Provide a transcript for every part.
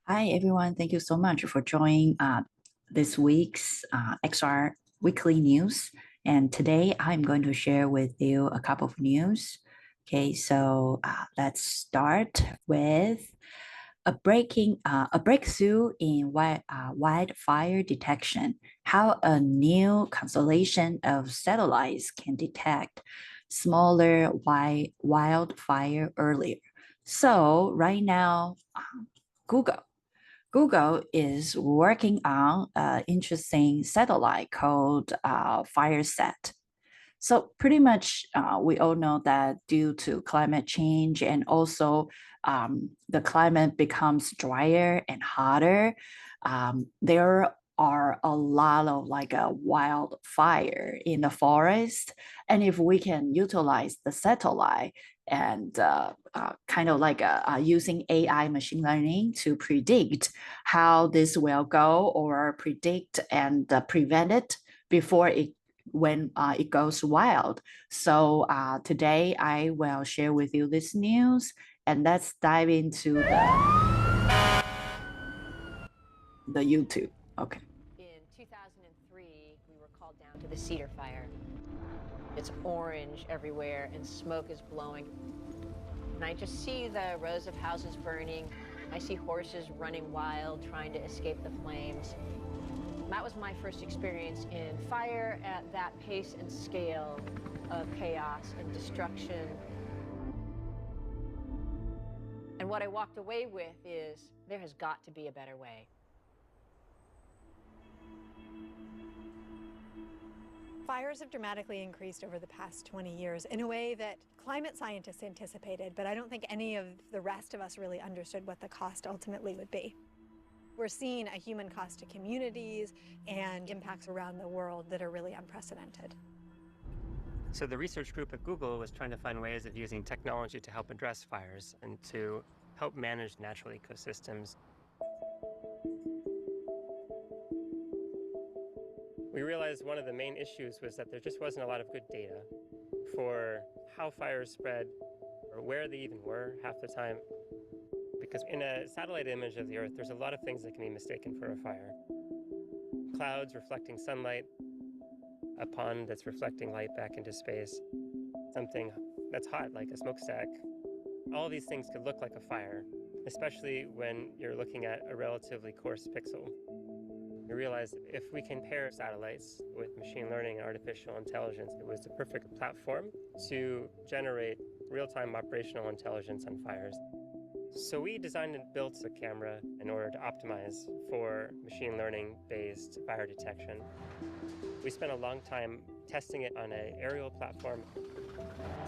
Hi, everyone. Thank you so much for joining this week's XR Weekly News. And today I'm going to share with you a couple of news. Okay, so let's start with a breakthrough in wildfire detection. How a new constellation of satellites can detect smaller wildfire earlier. So right now, Google Google is working on an interesting satellite called FireSat. So pretty much, we all know that due to climate change and also the climate becomes drier and hotter, there are a lot of like a wildfire in the forest. And if we can utilize the satellite and kind of like using AI machine learning to predict how this will go or predict and prevent it before it goes wild. So today I will share with you this news, and let's dive into the YouTube. Okay. In 2003, we were called down to the Cedar Fire. It's orange everywhere and smoke is blowing. And I just see the rows of houses burning. I see horses running wild, trying to escape the flames. That was my first experience in fire at that pace and scale of chaos and destruction. And what I walked away with is there has got to be a better way. Fires have dramatically increased over the past 20 years in a way that climate scientists anticipated, but I don't think any of the rest of us really understood what the cost ultimately would be. We're seeing a human cost to communities and impacts around the world that are really unprecedented. So the research group at Google was trying to find ways of using technology to help address fires and to help manage natural ecosystems. We realized one of the main issues was that there just wasn't a lot of good data for how fires spread or where they even were half the time. Because in a satellite image of the Earth, there's a lot of things that can be mistaken for a fire. Clouds reflecting sunlight, a pond that's reflecting light back into space, something that's hot like a smokestack. All of these things could look like a fire, especially when you're looking at a relatively coarse pixel. We realized if we can pair satellites with machine learning and artificial intelligence, it was the perfect platform to generate real-time operational intelligence on fires. So we designed and built a camera in order to optimize for machine learning-based fire detection. We spent a long time testing it on an aerial platform,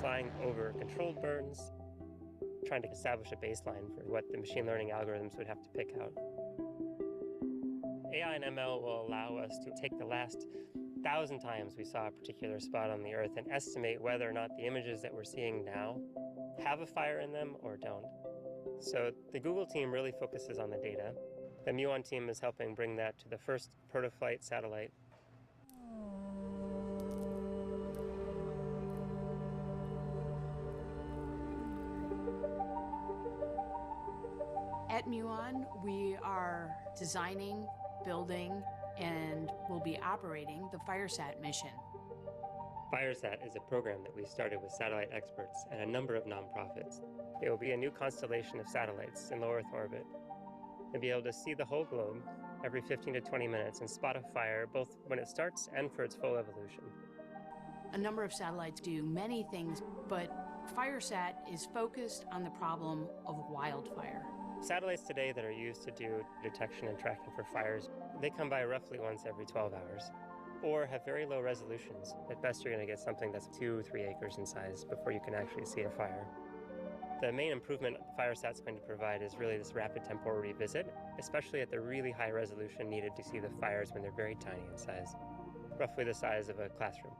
flying over controlled burns, trying to establish a baseline for what the machine learning algorithms would have to pick out. AI and ML will allow us to take the last 1,000 times we saw a particular spot on the Earth and estimate whether or not the images that we're seeing now have a fire in them or don't. So the Google team really focuses on the data. The Muon team is helping bring that to the first protoflight satellite. At Muon, we are designing, building, and will be operating the FireSat mission. FireSat is a program that we started with satellite experts and a number of nonprofits. It will be a new constellation of satellites in low Earth orbit and be able to see the whole globe every 15 to 20 minutes and spot a fire both when it starts and for its full evolution. A number of satellites do many things, but FireSat is focused on the problem of wildfire. Satellites today that are used to do detection and tracking for fires, they come by roughly once every 12 hours, or have very low resolutions. At best, you're going to get something that's 2-3 acres in size before you can actually see a fire. The main improvement FireSat's going to provide is really this rapid temporal revisit, especially at the really high resolution needed to see the fires when they're very tiny in size, roughly the size of a classroom.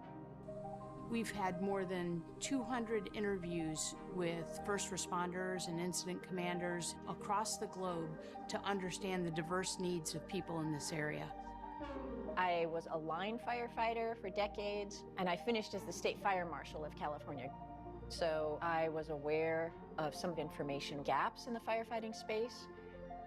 We've had more than 200 interviews with first responders and incident commanders across the globe to understand the diverse needs of people in this area. I was a line firefighter for decades, and I finished as the state fire marshal of California. So I was aware of some information gaps in the firefighting space.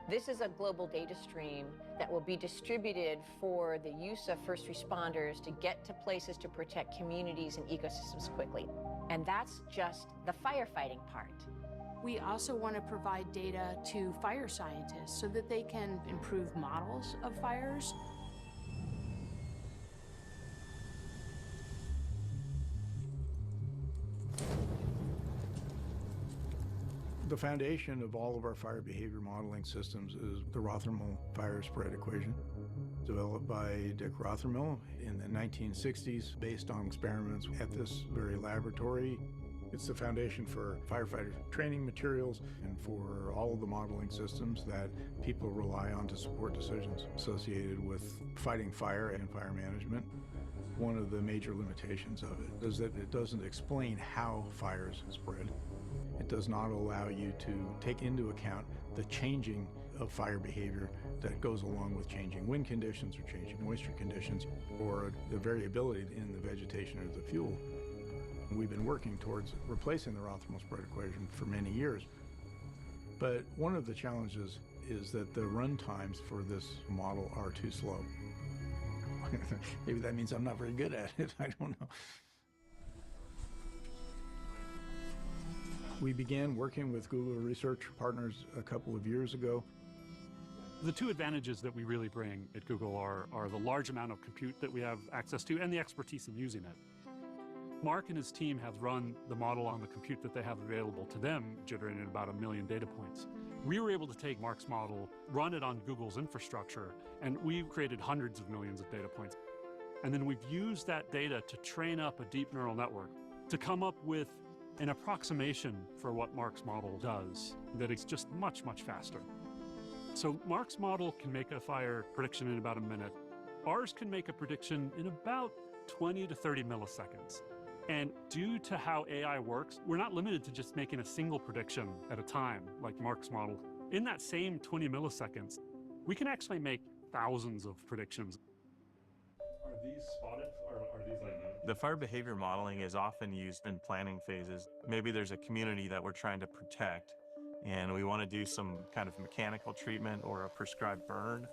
This is a global data stream that will be distributed for the use of first responders to get to places to protect communities and ecosystems quickly. And that's just the firefighting part. We also want to provide data to fire scientists so that they can improve models of fires. The foundation of all of our fire behavior modeling systems is the Rothermel fire spread equation, developed by Dick Rothermel in the 1960s based on experiments at this very laboratory. It's the foundation for firefighter training materials and for all of the modeling systems that people rely on to support decisions associated with fighting fire and fire management. One of the major limitations of it is that it doesn't explain how fires spread. It does not allow you to take into account the changing of fire behavior that goes along with changing wind conditions or changing moisture conditions or the variability in the vegetation or the fuel. We've been working towards replacing the Rothermel spread equation for many years. But one of the challenges is that the run times for this model are too slow. Maybe that means I'm not very good at it, I don't know. We began working with Google research partners a couple of years ago. The two advantages that we really bring at Google are the large amount of compute that we have access to and the expertise in using it. Mark and his team have run the model on the compute that they have available to them, generating about 1 million data points. We were able to take Mark's model, run it on Google's infrastructure, and we've created hundreds of millions of data points. And then we've used that data to train up a deep neural network to come up with an approximation for what Mark's model does that is just much, much faster. So Mark's model can make a fire prediction in about a minute. Ours can make a prediction in about 20 to 30 milliseconds. And due to how AI works, we're not limited to just making a single prediction at a time, like Mark's model. In that same 20 milliseconds, we can actually make thousands of predictions. Are these spotted, or are these like... The fire behavior modeling is often used in planning phases. Maybe there's a community that we're trying to protect, and we want to do some kind of mechanical treatment or a prescribed burn.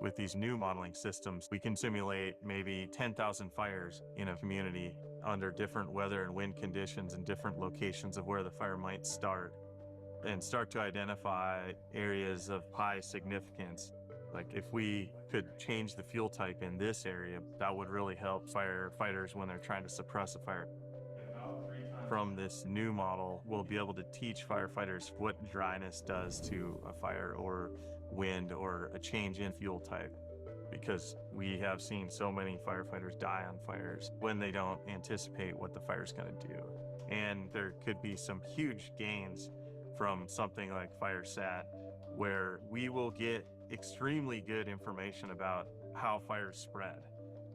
With these new modeling systems, we can simulate maybe 10,000 fires in a community under different weather and wind conditions and different locations of where the fire might start, and start to identify areas of high significance. Like if we could change the fuel type in this area, that would really help firefighters when they're trying to suppress a fire. From this new model, we'll be able to teach firefighters what dryness does to a fire or wind or a change in fuel type, because we have seen so many firefighters die on fires when they don't anticipate what the fire's going to do. And there could be some huge gains from something like FireSat, where we will get extremely good information about how fires spread,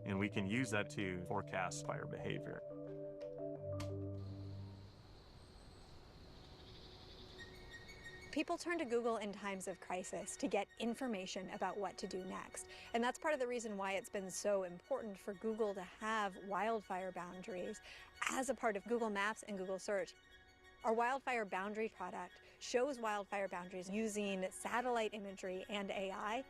and we can use that to forecast fire behavior. People turn to Google in times of crisis to get information about what to do next. And that's part of the reason why it's been so important for Google to have wildfire boundaries as a part of Google Maps and Google Search. Our wildfire boundary product shows wildfire boundaries using satellite imagery and AI.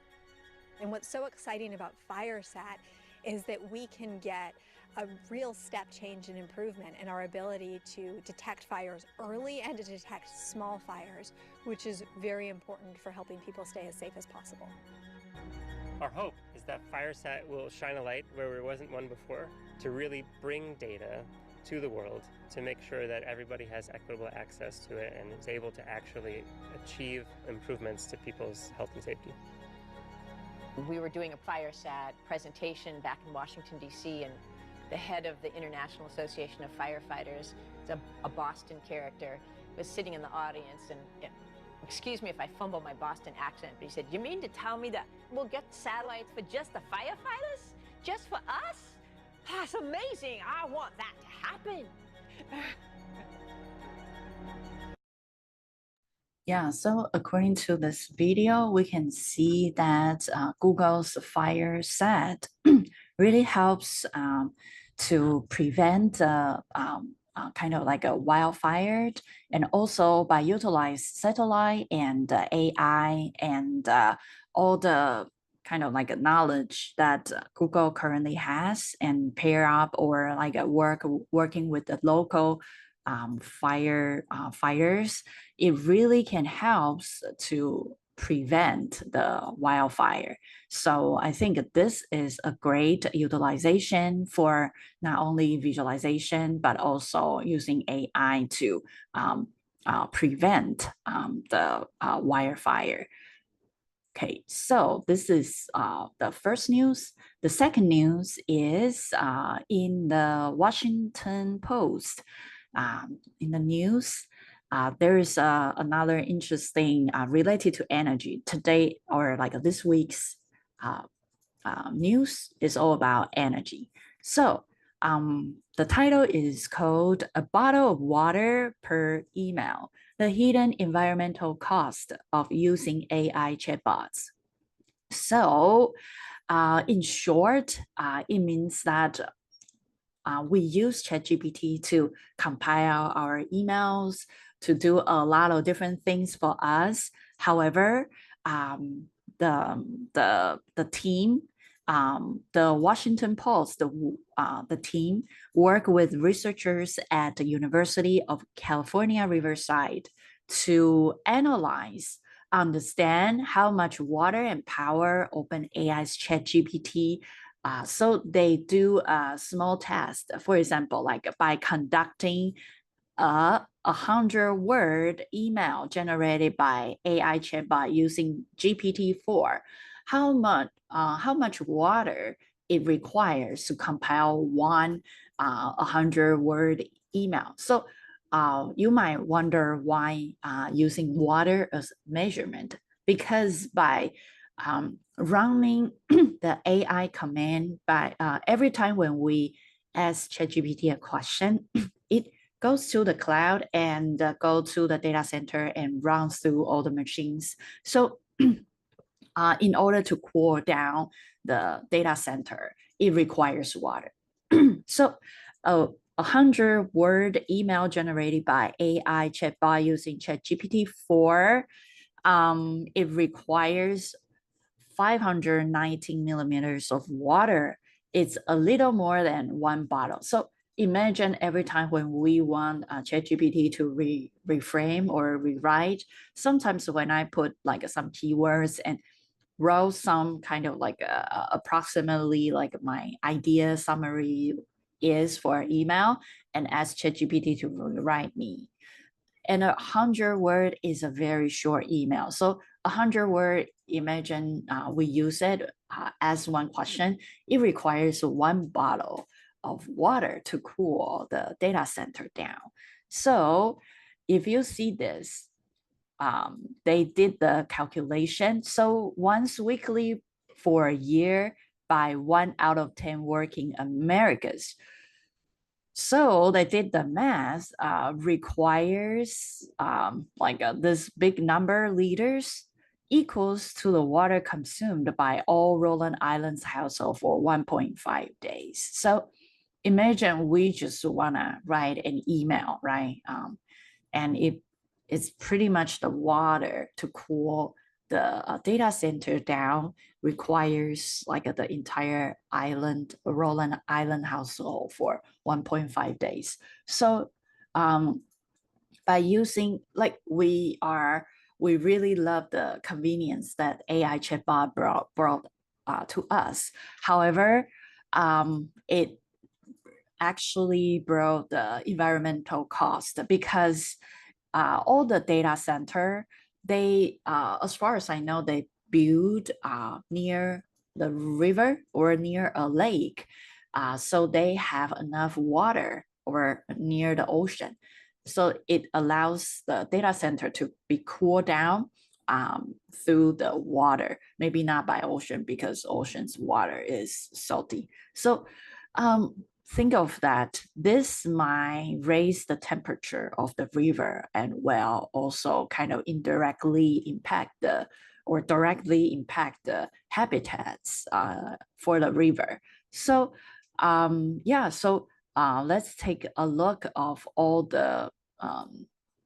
And what's so exciting about FireSat is that we can get a real step change and improvement in our ability to detect fires early and to detect small fires, which is very important for helping people stay as safe as possible. Our hope is that FireSat will shine a light where there wasn't one before, to really bring data to the world to make sure that everybody has equitable access to it and is able to actually achieve improvements to people's health and safety. We were doing a FireSat presentation back in Washington, D.C., and the head of the International Association of Firefighters, a Boston character, was sitting in the audience, and excuse me if I fumble my Boston accent, but he said, "You mean to tell me that we'll get satellites for just the firefighters? Just for us? That's amazing. I want that to happen." Yeah, so according to this video, we can see that Google's FireSat really helps to prevent kind of like a wildfire, and also by utilize satellite and AI and all the kind of like a knowledge that Google currently has, and pair up or like a working with the local fighters, it really can help to prevent the wildfire. So I think this is a great utilization for not only visualization, but also using AI to prevent the wildfire. Okay, so this is the first news. The second news is in the Washington Post. In the news, there is another interesting related to energy. Today, or like this week's news is all about energy. So the title is called "A Bottle of Water per Email: The Hidden Environmental Cost of Using AI Chatbots." So in short, it means that we use ChatGPT to compile our emails, to do a lot of different things for us. However, the team, the Washington Post, the team work with researchers at the University of California, Riverside to analyze, understand how much water and power OpenAI's ChatGPT. So they do a small test, for example, like by conducting a 100-word email generated by AI chatbot using GPT-4, how much water it requires to compile one 100-word email. So you might wonder why using water as measurement, because by running the AI command by every time when we ask ChatGPT a question, it goes to the cloud and go to the data center and runs through all the machines. So in order to cool down the data center, it requires water. So a 100-word email generated by AI chatbot using ChatGPT-4, it requires 519 millimeters of water. It's a little more than one bottle. So imagine every time when we want ChatGPT to reframe or rewrite, sometimes when I put like some keywords and wrote some kind of like approximately like my idea summary is for email, and ask ChatGPT to write me. And 100-word is a very short email. So 100-word, imagine we use it as one question. It requires one bottle of water to cool the data center down. So if you see this, they did the calculation. So once weekly for a year by 1 out of 10 working Americans. So they did the math, requires this big number liters equals to the water consumed by all Roland Islands household for 1.5 days. So imagine we just wanna write an email, right? And it's pretty much the water to cool the data center down requires like the entire island, Roland Island household for 1.5 days. So by using, like we really love the convenience that AI chatbot brought to us. However, it actually brought the environmental cost, because all the data center, they, as far as I know, they build near the river or near a lake. So they have enough water, or near the ocean. So it allows the data center to be cooled down through the water, maybe not by ocean, because ocean's water is salty. So think of that. This might raise the temperature of the river, and will also kind of indirectly impact or directly impact the habitats for the river. So yeah, so let's take a look of all the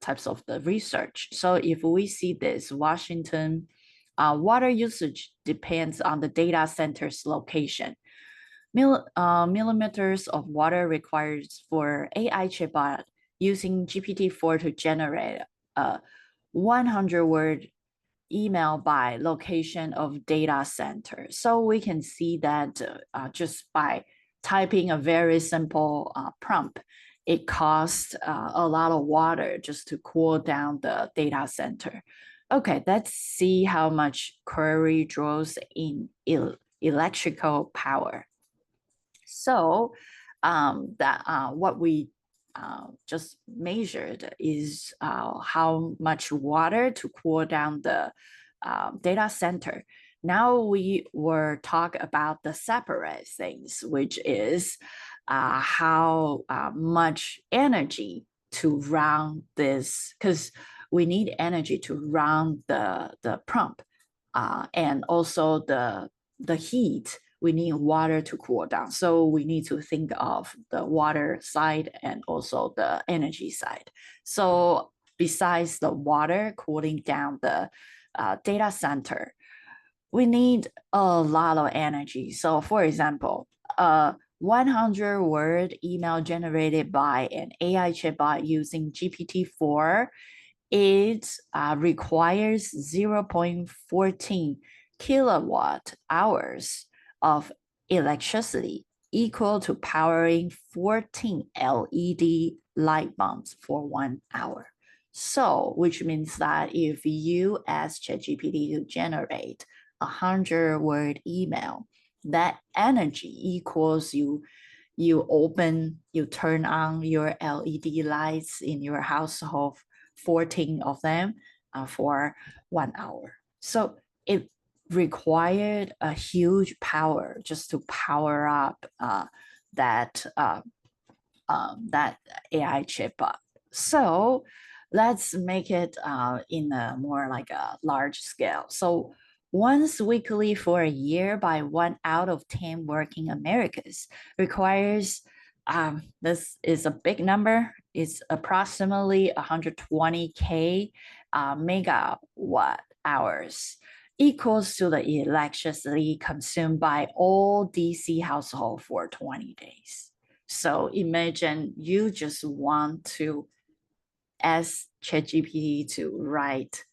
types of the research. So if we see this, Washington, water usage depends on the data center's location. Millimeters of water requires for AI chatbot using GPT-4 to generate a 100-word email by location of data center. So we can see that just by typing a very simple prompt, it costs a lot of water just to cool down the data center. Okay, let's see how much query draws in electrical power. So what we just measured is how much water to cool down the data center. Now we were talk about the separate things, which is how much energy to run this, because we need energy to run the prompt, and also the heat. We need water to cool down. So we need to think of the water side and also the energy side. So besides the water cooling down the data center, we need a lot of energy. So for example, a 100-word email generated by an AI chatbot using GPT-4, it requires 0.14 kilowatt hours of electricity, equal to powering 14 LED light bulbs for 1 hour. So, which means that if you ask ChatGPT to generate a 100-word email, that energy equals you turn on your LED lights in your household, 14 of them for 1 hour. So it required a huge power just to power up that AI chipbot. So let's make it in a more like a large scale. So once weekly for a year by 1 out of 10 working Americans requires, this is a big number, it's approximately 120K megawatt hours, equals to the electricity consumed by all DC households for 20 days. So imagine you just want to ask ChatGPT to write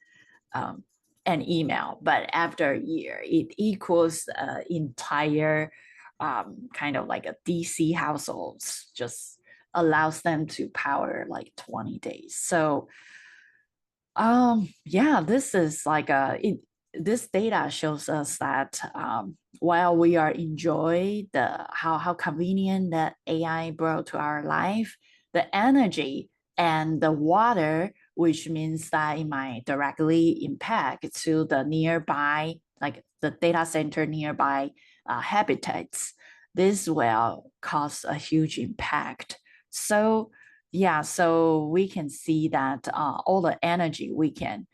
an email, but after a year, it equals entire kind of like a DC households, just allows them to power like 20 days. So yeah, this is like this data shows us that while we are enjoy how convenient that AI brought to our life, the energy and the water, which means that it might directly impact to the nearby, like the data center nearby habitats, this will cause a huge impact. So yeah, so we can see that all the energy we can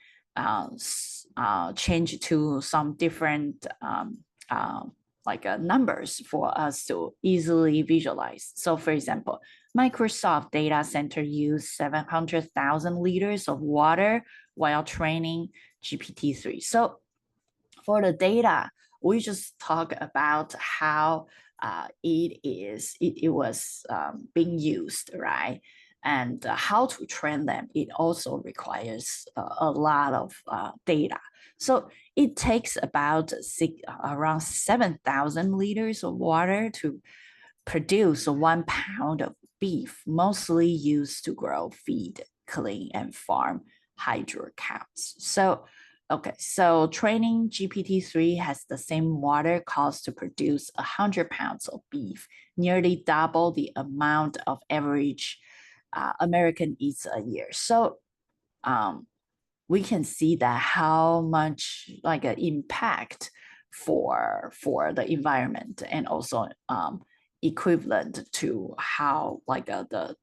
change to some different numbers for us to easily visualize. So for example, Microsoft data center used 700,000 liters of water while training GPT-3. So for the data, we just talk about how it was being used, right? And how to train them, it also requires a lot of data. So it takes about around 7,000 liters of water to produce 1 pound of beef, mostly used to grow feed, clean, and farm hydro cows. So, okay, so training GPT-3 has the same water cost to produce 100 pounds of beef, nearly double the amount of average American eats a year. So we can see that how much like an impact for the environment, and also equivalent to how like the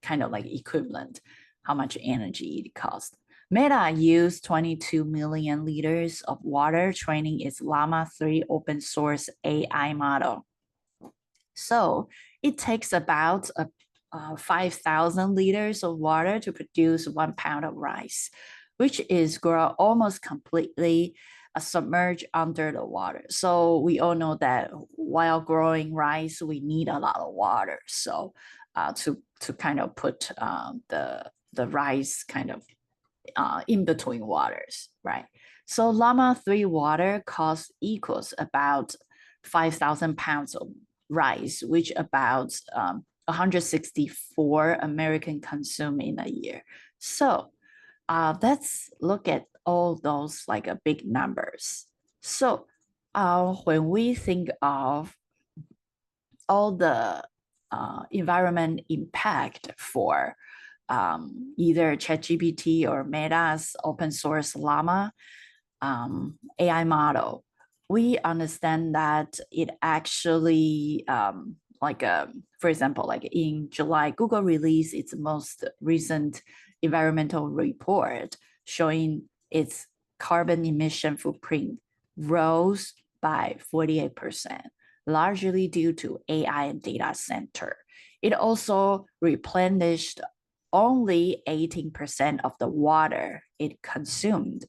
kind of like equivalent how much energy it costs. Meta used 22 million liters of water training its Llama 3 open source AI model. So It takes about 5,000 liters of water to produce 1 pound of rice, which is grown almost completely submerged under the water. So we all know that while growing rice, we need a lot of water. So to kind of put the rice kind of in between waters, right? So Llama 3 water cost equals about 5,000 pounds of rice, which about 164 American consume in a year. So let's look at all those like big numbers. So when we think of all the environment impact for either ChatGPT or Meta's open source Llama AI model, we understand that it actually for example, like in July, Google released its most recent environmental report showing its carbon emission footprint rose by 48%, largely due to AI and data center. It also replenished only 18% of the water it consumed,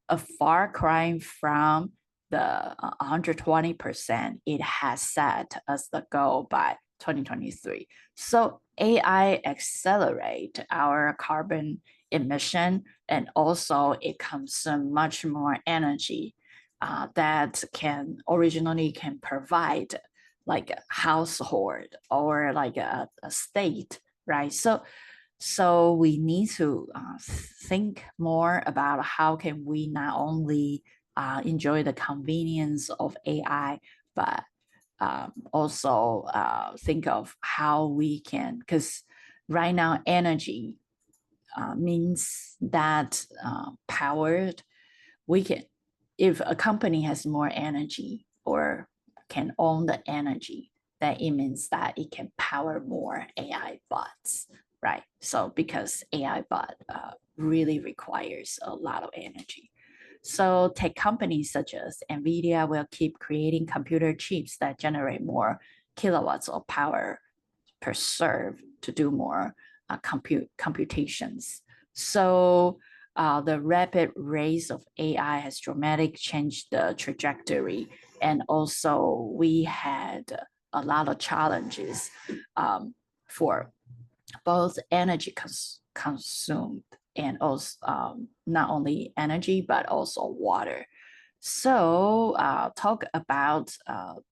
a far cry from the 120% it has set as the goal by 2023. So AI accelerate our carbon emission, and also it consumes much more energy that originally can provide like a household or like a state, right? So we need to think more about how can we not only enjoy the convenience of AI, but also think of how we can, because right now energy means that powered, we can, if a company has more energy or can own the energy, that it means that it can power more AI bots, right? So because AI bot really requires a lot of energy. So tech companies such as NVIDIA will keep creating computer chips that generate more kilowatts of power per serve to do more computations. So the rapid rise of AI has dramatically changed the trajectory. And also we had a lot of challenges for both energy consumed and also not only energy, but also water. So talk about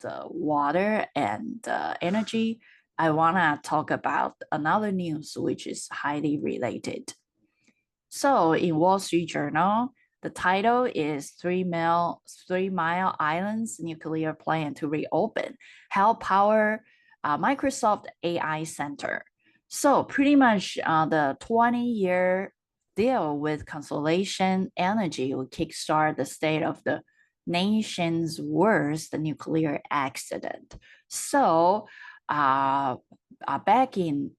the water and energy. I want to talk about another news which is highly related. So in Wall Street Journal, the title is Three Mile Island's nuclear plant to reopen, help power Microsoft AI Center. So pretty much the 20-year deal with Constellation Energy will kickstart the state of the nation's worst nuclear accident. So back in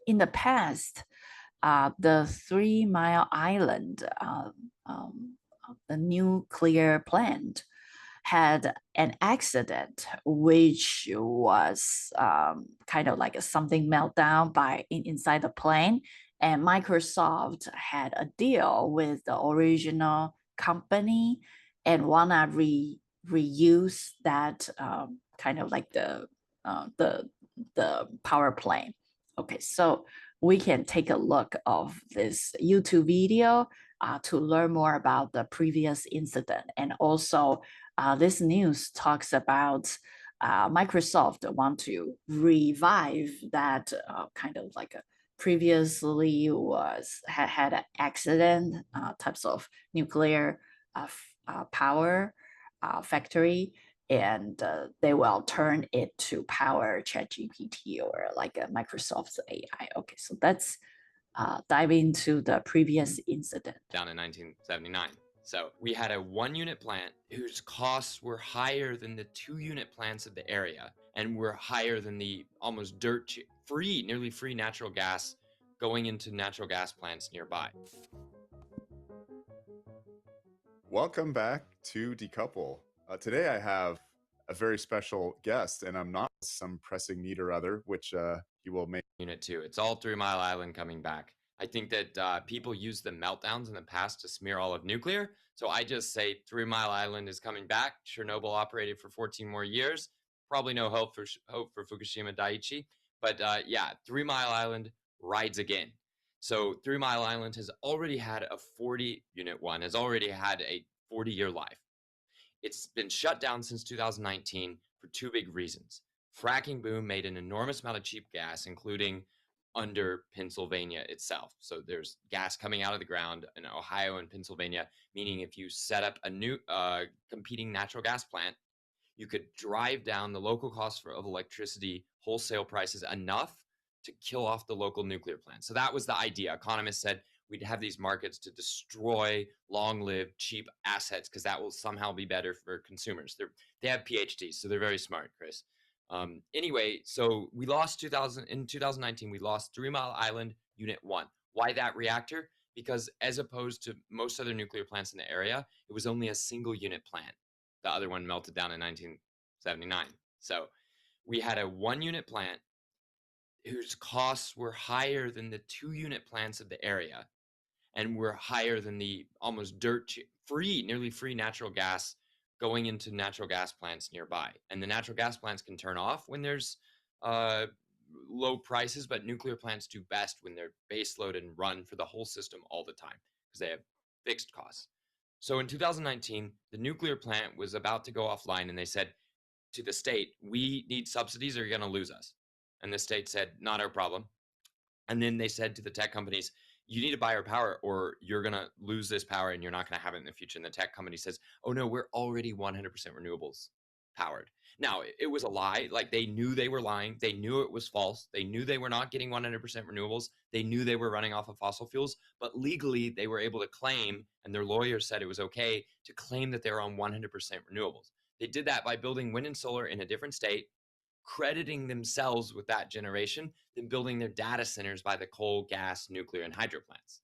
the past, the 3 Mile Island, the nuclear plant, had an accident, which was kind of like something meltdown inside the plane. And Microsoft had a deal with the original company and wanna reuse that kind of like the power plane. Okay, so we can take a look of this YouTube video to learn more about the previous incident. And also this news talks about Microsoft want to revive that kind of like a previously had an accident types of nuclear power factory, and they will turn it to power ChatGPT or like a Microsoft's AI. Okay, so let's dive into the previous incident. Down in 1979. So we had a 1-unit plant whose costs were higher than the 2-unit plants of the area, and were higher than the almost nearly free natural gas going into natural gas plants nearby. Welcome back to Decouple. Today I have a very special guest, and I'm not some pressing need or other, which he will make. Unit 2. It's all 3 Mile Island coming back. I think that people use the meltdowns in the past to smear all of nuclear. So I just say 3 Mile Island is coming back. Chernobyl operated for 14 more years. Probably no hope for Fukushima Daiichi. But yeah, 3 Mile Island rides again. So 3 Mile Island has already had a 40, Unit 1 has already had a 40-year life. It's been shut down since 2019 for two big reasons. Fracking boom made an enormous amount of cheap gas, including under Pennsylvania itself. So there's gas coming out of the ground in Ohio and Pennsylvania, meaning if you set up a new competing natural gas plant, you could drive down the local cost of electricity wholesale prices enough to kill off the local nuclear plant. So that was the idea. Economists said we'd have these markets to destroy long-lived, cheap assets because that will somehow be better for consumers. They have PhDs, so they're very smart, Chris. Anyway, so we lost in 2019, we lost 3 Mile Island Unit 1. Why that reactor? Because as opposed to most other nuclear plants in the area, it was only a single unit plant. The other one melted down in 1979. So we had a 1 unit plant whose costs were higher than the 2 unit plants of the area and were higher than the almost nearly free natural gas going into natural gas plants nearby. And the natural gas plants can turn off when there's low prices, but nuclear plants do best when they're baseload and run for the whole system all the time because they have fixed costs. So in 2019, the nuclear plant was about to go offline, and they said to the state, we need subsidies or you're going to lose us. And the state said, not our problem. And then they said to the tech companies, you need to buy our power or you're going to lose this power and you're not going to have it in the future. And the tech company says, oh no, we're already 100% renewables powered. Now, it was a lie. Like, they knew they were lying. They knew it was false. They knew they were not getting 100% renewables. They knew they were running off of fossil fuels, but legally they were able to claim, and their lawyers said it was okay to claim that they're on 100% renewables. They did that by building wind and solar in a different state, crediting themselves with that generation, then building their data centers by the coal, gas, nuclear, and hydro plants.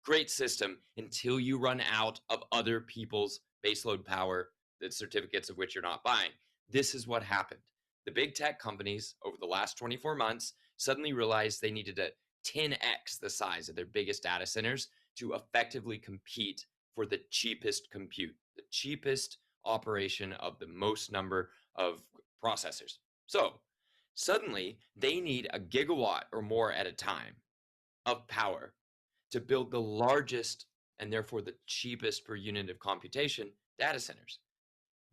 Great system until you run out of other people's baseload power, the certificates of which you're not buying. This is what happened. The big tech companies over the last 24 months suddenly realized they needed to 10x the size of their biggest data centers to effectively compete for the cheapest compute, the cheapest operation of the most number of processors. So suddenly they need a gigawatt or more at a time of power to build the largest and therefore the cheapest per unit of computation data centers.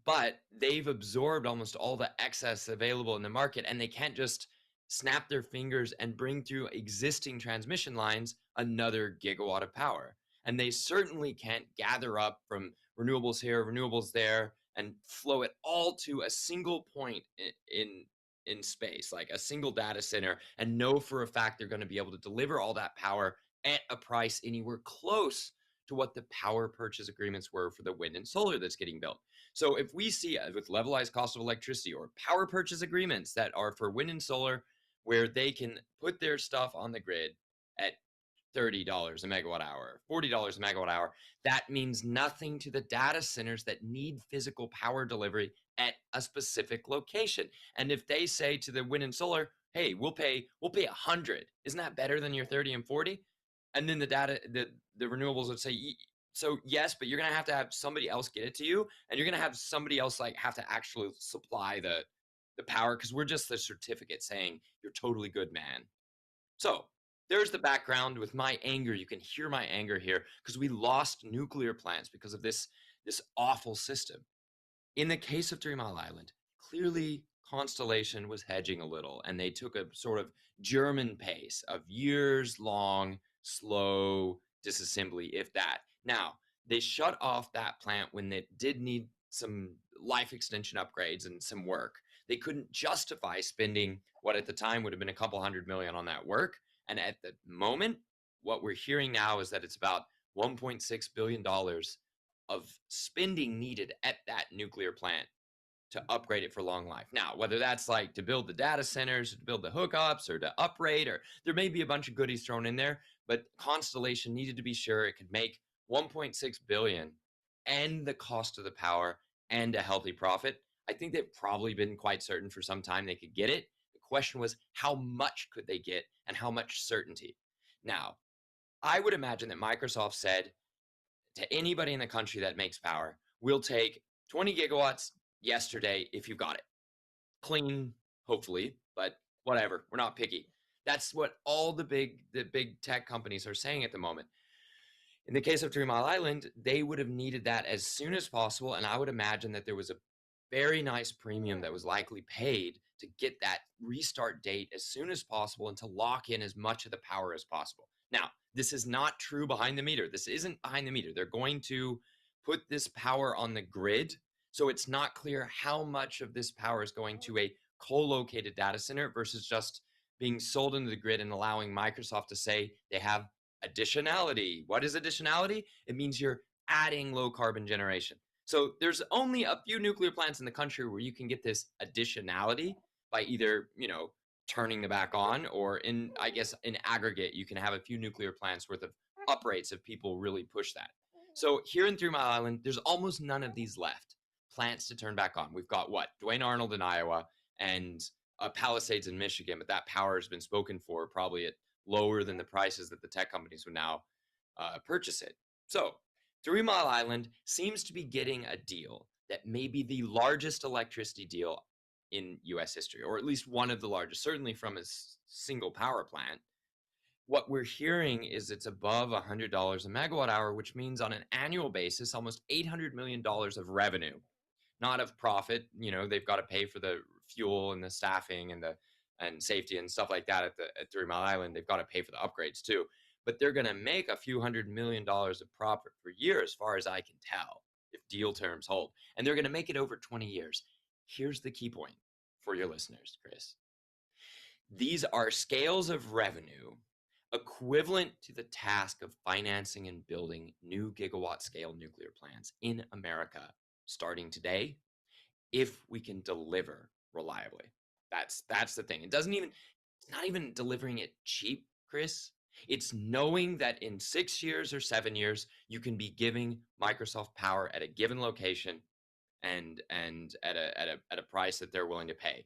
But they've absorbed almost all the excess available in the market, and they can't just snap their fingers and bring through existing transmission lines another gigawatt of power. And they certainly can't gather up from renewables here, renewables there, and flow it all to a single point in space, like a single data center, and know for a fact they're going to be able to deliver all that power at a price anywhere close to what the power purchase agreements were for the wind and solar that's getting built. So if we see with levelized cost of electricity or power purchase agreements that are for wind and solar, where they can put their stuff on the grid at $30 a megawatt hour, $40 a megawatt hour, that means nothing to the data centers that need physical power delivery at a specific location. And if they say to the wind and solar, hey, we'll pay 100, isn't that better than your 30 and 40? And then the renewables would say, so yes, but you're going to have somebody else get it to you, and you're going to have somebody else like have to actually supply the power, because we're just the certificate saying you're totally good, man. So there's the background with my anger. You can hear my anger here because we lost nuclear plants because of this awful system. In the case of 3 Mile Island, clearly Constellation was hedging a little, and they took a sort of German pace of years-long, slow disassembly, if that. Now, they shut off that plant when it did need some life extension upgrades and some work. They couldn't justify spending what at the time would have been a couple $100 million on that work. And at the moment, what we're hearing now is that it's about $1.6 billion of spending needed at that nuclear plant to upgrade it for long life. Now, whether that's like to build the data centers, to build the hookups, or to uprate, or there may be a bunch of goodies thrown in there, but Constellation needed to be sure it could make 1.6 billion and the cost of the power and a healthy profit. I think they've probably been quite certain for some time they could get it. The question was, how much could they get and how much certainty? Now, I would imagine that Microsoft said to anybody in the country that makes power, we'll take 20 gigawatts yesterday if you got it. Clean, hopefully, but whatever. We're not picky. That's what all the big tech companies are saying at the moment. In the case of 3 Mile Island, they would have needed that as soon as possible, and I would imagine that there was a very nice premium that was likely paid to get that restart date as soon as possible and to lock in as much of the power as possible. Now, this is not true behind the meter. This isn't behind the meter. They're going to put this power on the grid, so it's not clear how much of this power is going to a co-located data center versus just being sold into the grid and allowing Microsoft to say they have additionality. What is additionality? It means you're adding low carbon generation. So there's only a few nuclear plants in the country where you can get this additionality by either, turning the back on, or in aggregate, you can have a few nuclear plants worth of uprates if people really push that. So here in 3 Mile Island, there's almost none of these left plants to turn back on. We've got Duane Arnold in Iowa and Palisades in Michigan, but that power has been spoken for probably at lower than the prices that the tech companies would now purchase it. So 3 Mile Island seems to be getting a deal that may be the largest electricity deal in US history, or at least one of the largest, certainly from a single power plant. What we're hearing is it's above $100 a megawatt hour, which means on an annual basis, almost $800 million of revenue, not of profit. They've got to pay for the fuel and the staffing and safety and stuff like that at 3 Mile Island. They've got to pay for the upgrades too. But they're going to make a few $100 million of profit per year, as far as I can tell, if deal terms hold. And they're going to make it over 20 years. Here's the key point for your listeners, Chris. These are scales of revenue equivalent to the task of financing and building new gigawatt scale nuclear plants in America starting today, if we can deliver reliably. That's the thing. It's not even delivering it cheap, Chris. It's knowing that in 6 years or 7 years, you can be giving Microsoft power at a given location and at a price that they're willing to pay.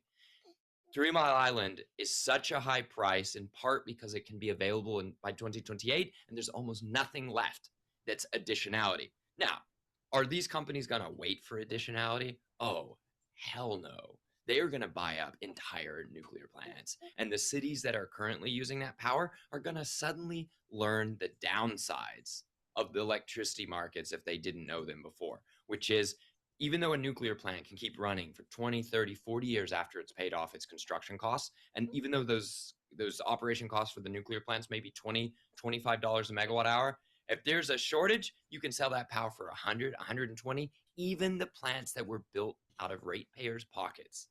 3 Mile Island is such a high price, in part because it can be available by 2028, and there's almost nothing left that's additionality. Now, are these companies going to wait for additionality? Oh, hell no. They are going to buy up entire nuclear plants. And the cities that are currently using that power are going to suddenly learn the downsides of the electricity markets if they didn't know them before, which is, even though a nuclear plant can keep running for 20, 30, 40 years after it's paid off its construction costs, and even though those operation costs for the nuclear plants may be $20, $25 a megawatt hour, if there's a shortage, you can sell that power for 100, 120, even the plants that were built out of ratepayers' pockets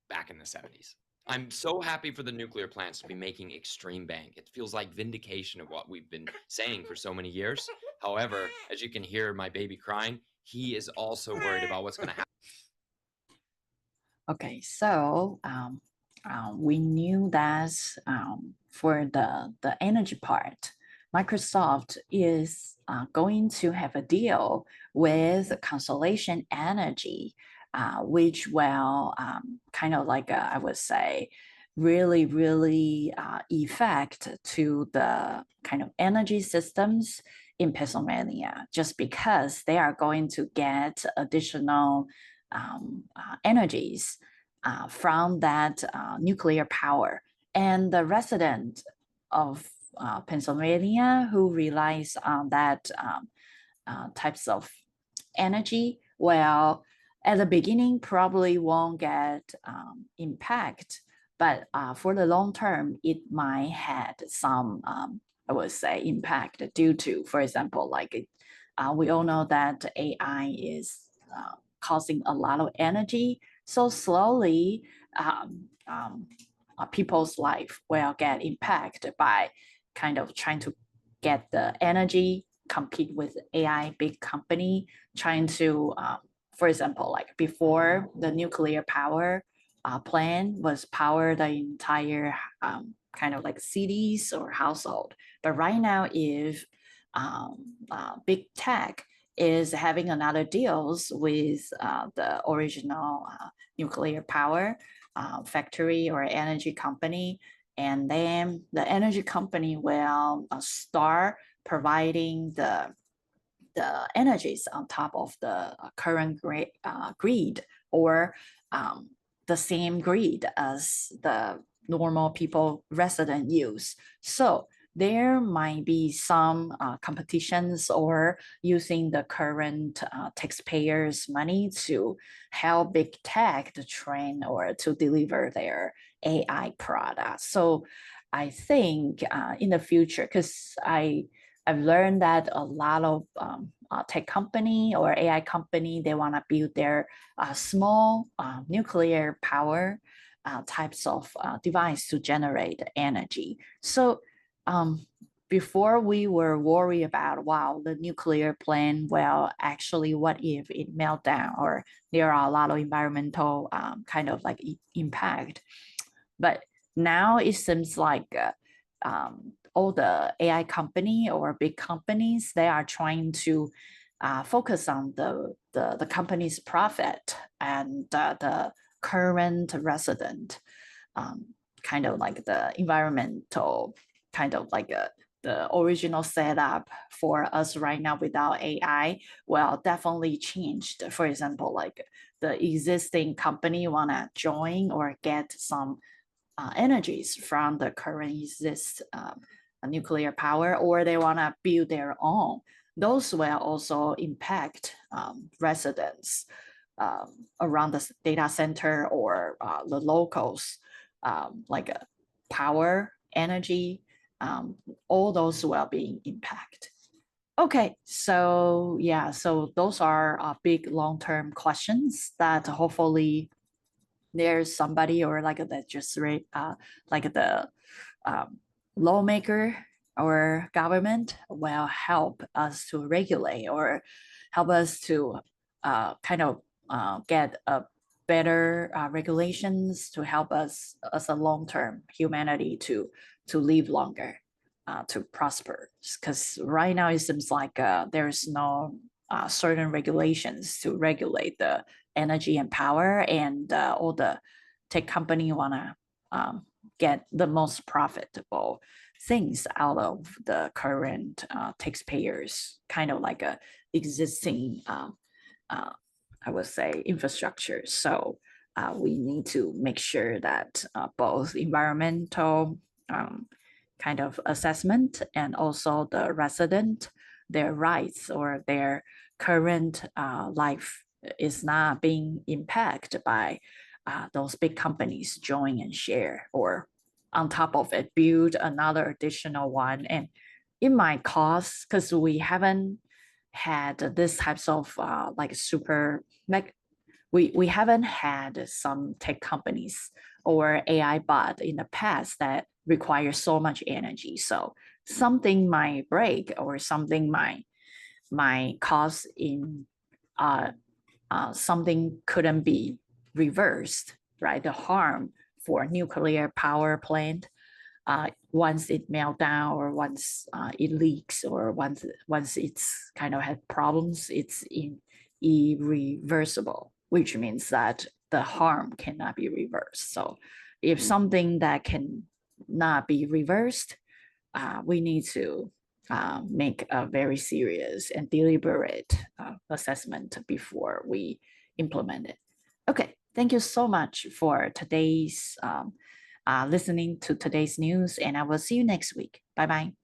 back in the 70s. I'm so happy for the nuclear plants to be making extreme bank. It feels like vindication of what we've been saying for so many years. However, as you can hear my baby crying, he is also worried about what's going to happen. Okay, so we knew that for the energy part, Microsoft is going to have a deal with Constellation Energy, which will kind of like, I would say, really effect to the kind of energy systems in Pennsylvania, just because they are going to get additional energies from that nuclear power. And the resident of Pennsylvania who relies on that types of energy, well, at the beginning probably won't get impact, but for the long term, it might have some, I would say, impact due to, for example, like we all know that AI is causing a lot of energy. So slowly, people's life will get impacted by kind of trying to get the energy, compete with AI big company, trying to, for example, like before the nuclear power plant was power the entire kind of like cities or household. But right now, if big tech is having another deals with the original nuclear power factory or energy company. And then the energy company will start providing the energies on top of the current grid, or the same grid as the normal people resident use. So there might be some competitions or using the current taxpayers' money to help big tech to train or to deliver their AI products. So I think in the future, because I've learned that a lot of tech company or AI company, they want to build their small nuclear power types of device to generate energy. So before we were worried about, wow, the nuclear plant, well, actually, what if it melt down, or there are a lot of environmental kind of like impact. But now it seems like all the AI company or big companies, they are trying to focus on the company's profit and the current resident, kind of like the environmental, kind of like the original setup for us right now without AI, well, definitely changed. For example, like the existing company want to join or get some energies from the current nuclear power, or they want to build their own. Those will also impact residents around the data center or the locals, like power, energy, all those will be impacted. Okay, so yeah, so those are big long-term questions that hopefully there's somebody or like that just like the lawmaker or government will help us to regulate or help us to kind of get a better regulations to help us as a long-term humanity to live longer, to prosper. Because right now it seems like there's no certain regulations to regulate the energy and power, and all the tech company want to get the most profitable things out of the current taxpayers, kind of like a existing I would say infrastructure. So we need to make sure that both environmental kind of assessment and also the resident, their rights or their current life is not being impacted by those big companies join and share, or on top of it build another additional one. And it might cost, because we haven't had this types of like we haven't had some tech companies or AI bot in the past that require so much energy. So something might break or something might cause in something couldn't be reversed, right? The harm for nuclear power plant, once it melt down or once it leaks or once it's kind of had problems, it's irreversible, which means that the harm cannot be reversed. So if something that can not be reversed, we need to make a very serious and deliberate assessment before we implement it. Okay, thank you so much for today's listening to today's news, and I will see you next week. Bye-bye.